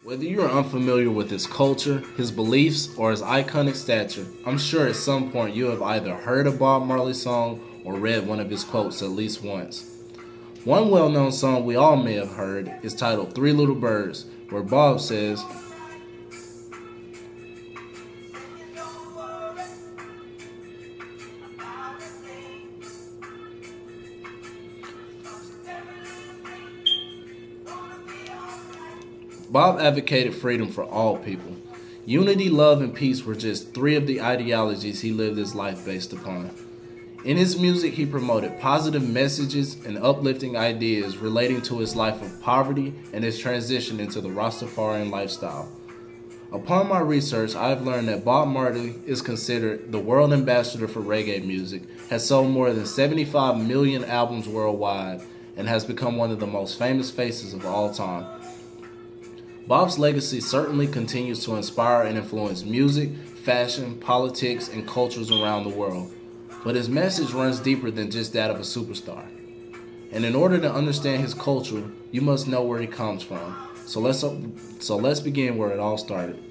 Whether you are unfamiliar with his culture, his beliefs, or his iconic stature, I'm sure at some point you have either heard a Bob Marley song or read one of his quotes at least once. One well known song we all may have heard is titled Three Little Birds, where Bob says, Bob advocated freedom for all people. Unity, love, and peace were just three of the ideologies he lived his life based upon. In his music, he promoted positive messages and uplifting ideas relating to his life of poverty and his transition into the Rastafarian lifestyle. Upon my research, I have learned that Bob Marley is considered the world ambassador for reggae music, has sold more than 75 million albums worldwide, and has become one of the most famous faces of all time. Bob's legacy certainly continues to inspire and influence music, fashion, politics, and cultures around the world. But his message runs deeper than just that of a superstar. And in order to understand his culture, you must know where he comes from. So let's begin where it all started.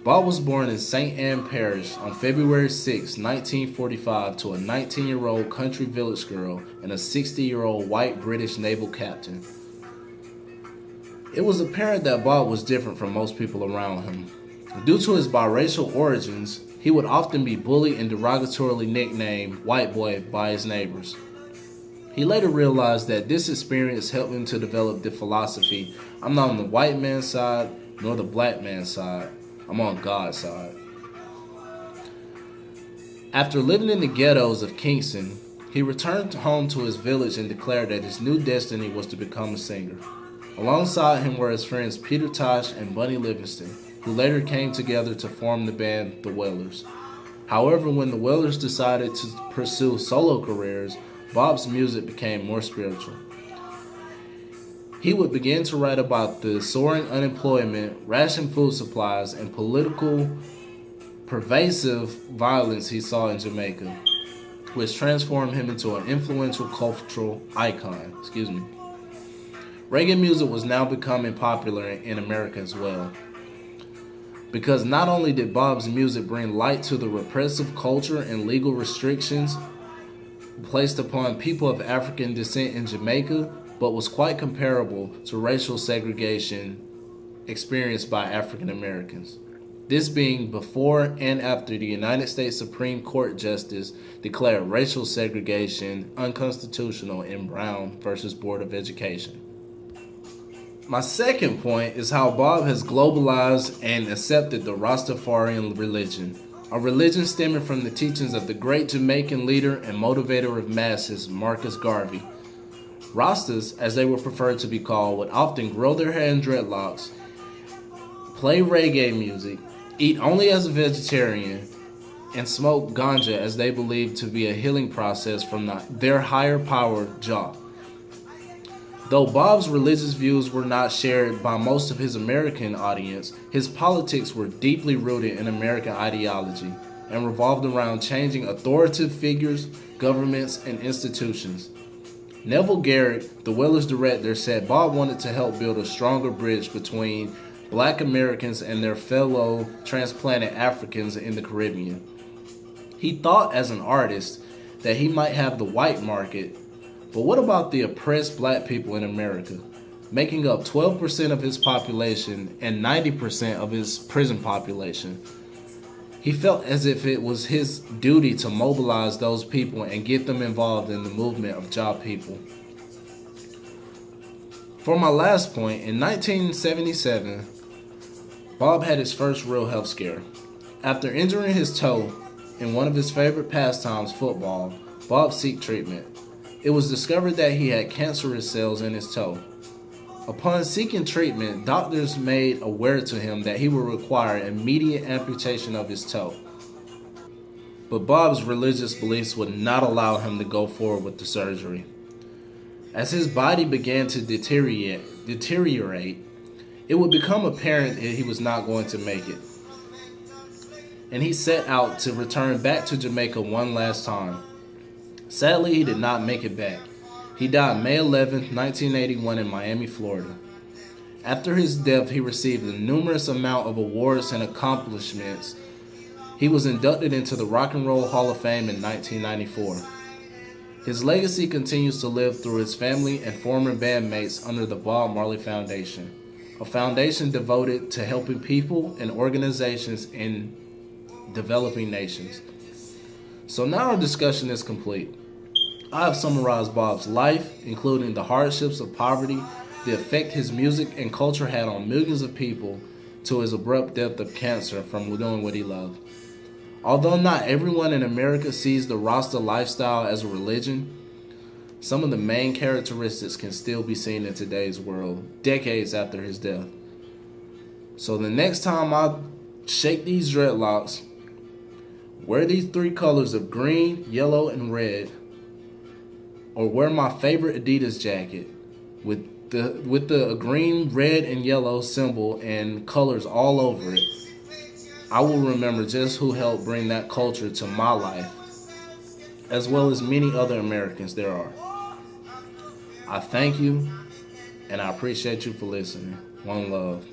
Bob was born in St. Anne Parish on February 6, 1945 to a 19-year-old country village girl and a 60-year-old white British naval captain. It was apparent that Bob was different from most people around him. Due to his biracial origins, he would often be bullied and derogatorily nicknamed White Boy by his neighbors. He later realized that this experience helped him to develop the philosophy, I'm not on the white man's side nor the black man's side, I'm on God's side. After living in the ghettos of Kingston, he returned home to his village and declared that his new destiny was to become a singer. Alongside him were his friends Peter Tosh and Bunny Livingston, who later came together to form the band The Wailers. However, when the Wailers decided to pursue solo careers, Bob's music became more spiritual. He would begin to write about the soaring unemployment, ration food supplies, and political pervasive violence he saw in Jamaica, which transformed him into an influential cultural icon. Reggae music was now becoming popular in America as well. Because not only did Bob's music bring light to the repressive culture and legal restrictions placed upon people of African descent in Jamaica, but was quite comparable to racial segregation experienced by African Americans. This being before and after the United States Supreme Court Justice declared racial segregation unconstitutional in Brown v. Board of Education. My second point is how Bob has globalized and accepted the Rastafarian religion, a religion stemming from the teachings of the great Jamaican leader and motivator of masses, Marcus Garvey. Rastas, as they were preferred to be called, would often grow their hair in dreadlocks, play reggae music, eat only as a vegetarian, and smoke ganja as they believed to be a healing process from their higher power, Jah. Though Bob's religious views were not shared by most of his American audience, his politics were deeply rooted in American ideology and revolved around changing authoritative figures, governments, and institutions. Neville Garrett, the Wailers director, said Bob wanted to help build a stronger bridge between Black Americans and their fellow transplanted Africans in the Caribbean. He thought as an artist that he might have the white market. But what about the oppressed black people in America, making up 12% of his population and 90% of his prison population? He felt as if it was his duty to mobilize those people and get them involved in the movement of job people. For my last point, in 1977, Bob had his first real health scare. After injuring his toe in one of his favorite pastimes, football, Bob sought treatment. It was discovered that he had cancerous cells in his toe. Upon seeking treatment, doctors made aware to him that he would require immediate amputation of his toe. But Bob's religious beliefs would not allow him to go forward with the surgery. As his body began to deteriorate, it would become apparent that he was not going to make it. And he set out to return back to Jamaica one last time. Sadly, he did not make it back. He died May 11, 1981 in Miami, Florida. After his death, he received a numerous amount of awards and accomplishments. He was inducted into the Rock and Roll Hall of Fame in 1994. His legacy continues to live through his family and former bandmates under the Bob Marley Foundation, a foundation devoted to helping people and organizations in developing nations. So now our discussion is complete. I have summarized Bob's life, including the hardships of poverty, the effect his music and culture had on millions of people, to his abrupt death of cancer from doing what he loved. Although not everyone in America sees the Rasta lifestyle as a religion, some of the main characteristics can still be seen in today's world, decades after his death. So the next time I shake these dreadlocks, wear these three colors of green, yellow, and red, or wear my favorite Adidas jacket with the green, red, and yellow symbol and colors all over it, I will remember just who helped bring that culture to my life, as well as many other Americans there are. I thank you, and I appreciate you for listening. One love.